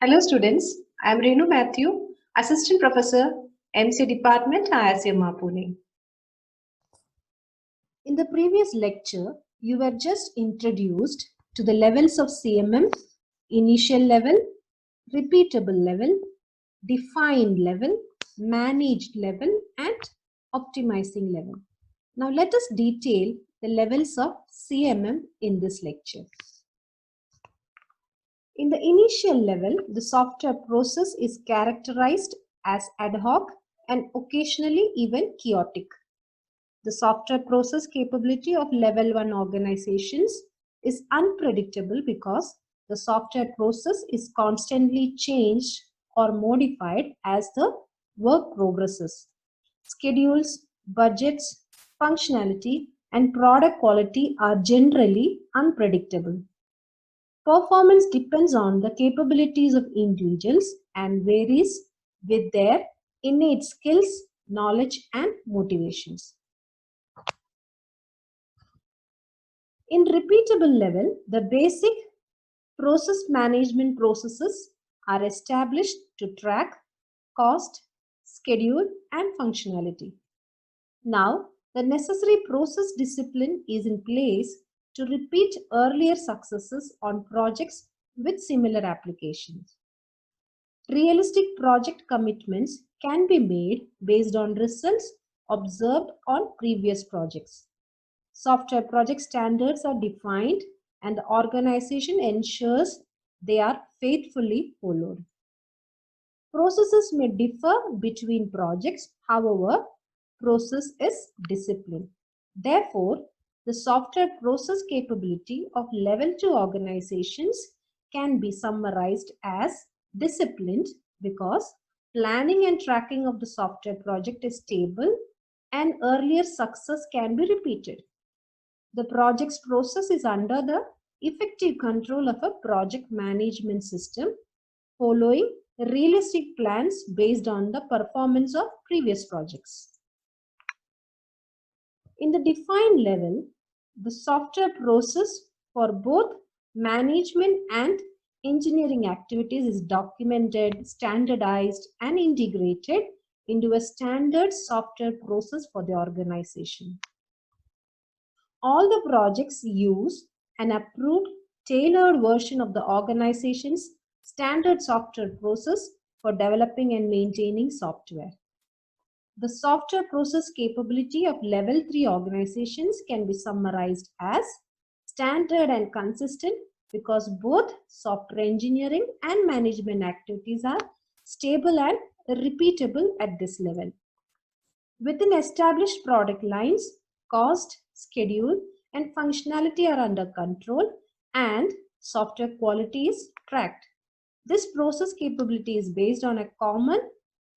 Hello students, I am Renu Matthew, Assistant Professor, MC Department, IISM Pune. In the previous lecture, you were just introduced to the levels of CMM, initial level, repeatable level, defined level, managed level, and optimizing level. Now let us detail the levels of CMM in this lecture. In the initial level, the software process is characterized as ad hoc and occasionally even chaotic. The software process capability of level 1 organizations is unpredictable because the software process is constantly changed or modified as the work progresses. Schedules, budgets, functionality, and product quality are generally unpredictable. Performance depends on the capabilities of individuals and varies with their innate skills, knowledge, and motivations. In repeatable level, the basic process management processes are established to track cost, schedule, and functionality. Now, the necessary process discipline is in place to repeat earlier successes on projects with similar applications. Realistic project commitments can be made based on results observed on previous projects. Software project standards are defined and the organization ensures they are faithfully followed. Processes may differ between projects, however, process is discipline. Therefore, the software process capability of level 2 organizations can be summarized as disciplined because planning and tracking of the software project is stable and earlier success can be repeated. The project's process is under the effective control of a project management system following realistic plans based on the performance of previous projects. In the defined level, the software process for both management and engineering activities is documented, standardized, and integrated into a standard software process for the organization. All the projects use an approved, tailored version of the organization's standard software process for developing and maintaining software. The software process capability of level 3 organizations can be summarized as standard and consistent because both software engineering and management activities are stable and repeatable at this level. Within established product lines, cost, schedule, and functionality are under control and software quality is tracked. This process capability is based on a common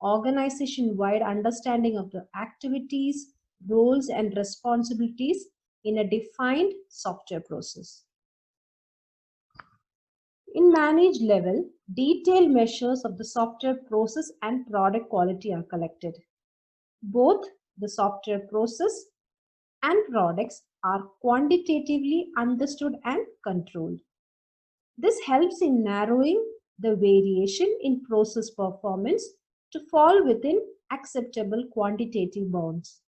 organization-wide understanding of the activities, roles, and responsibilities in a defined software process. In managed level, detailed measures of the software process and product quality are collected. Both the software process and products are quantitatively understood and controlled. This helps in narrowing the variation in process performance to fall within acceptable quantitative bounds.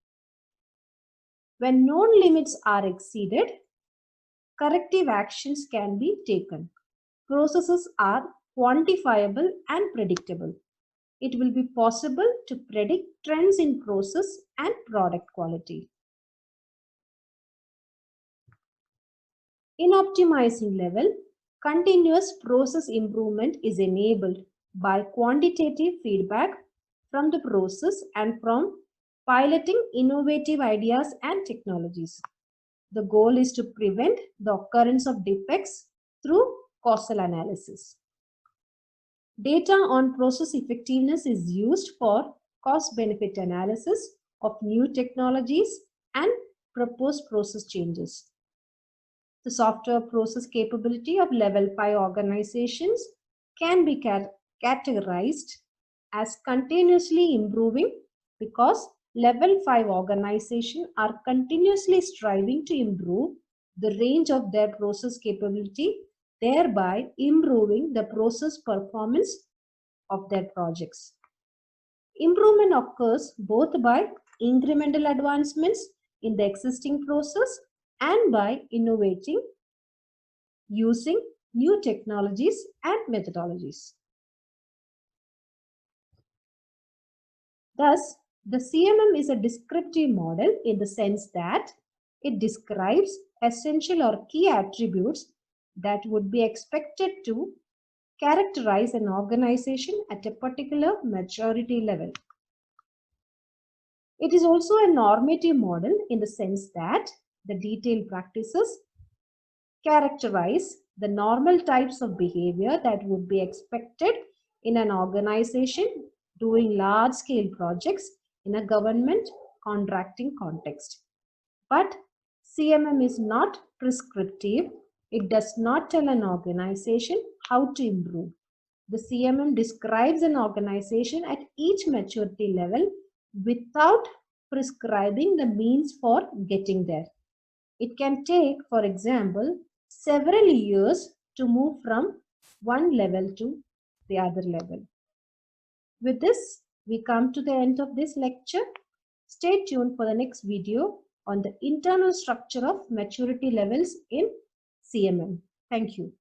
When known limits are exceeded, corrective actions can be taken. Processes are quantifiable and predictable. It will be possible to predict trends in process and product quality. In optimizing level, continuous process improvement is enabled by quantitative feedback from the process and from piloting innovative ideas and technologies. The goal is to prevent the occurrence of defects through causal analysis. Data on process effectiveness is used for cost-benefit analysis of new technologies and proposed process changes. The software process capability of level 5 organizations can be categorized as continuously improving because level 5 organizations are continuously striving to improve the range of their process capability thereby improving the process performance of their projects. Improvement occurs both by incremental advancements in the existing process and by innovating using new technologies and methodologies. Thus, the CMM is a descriptive model in the sense that it describes essential or key attributes that would be expected to characterize an organization at a particular maturity level. It is also a normative model in the sense that the detailed practices characterize the normal types of behavior that would be expected in an organization doing large-scale projects in a government contracting context. But CMM is not prescriptive. It does not tell an organization how to improve. The CMM describes an organization at each maturity level without prescribing the means for getting there. It can take, for example, several years to move from one level to the other level. With this, we come to the end of this lecture. Stay tuned for the next video on the internal structure of maturity levels in CMM. Thank you.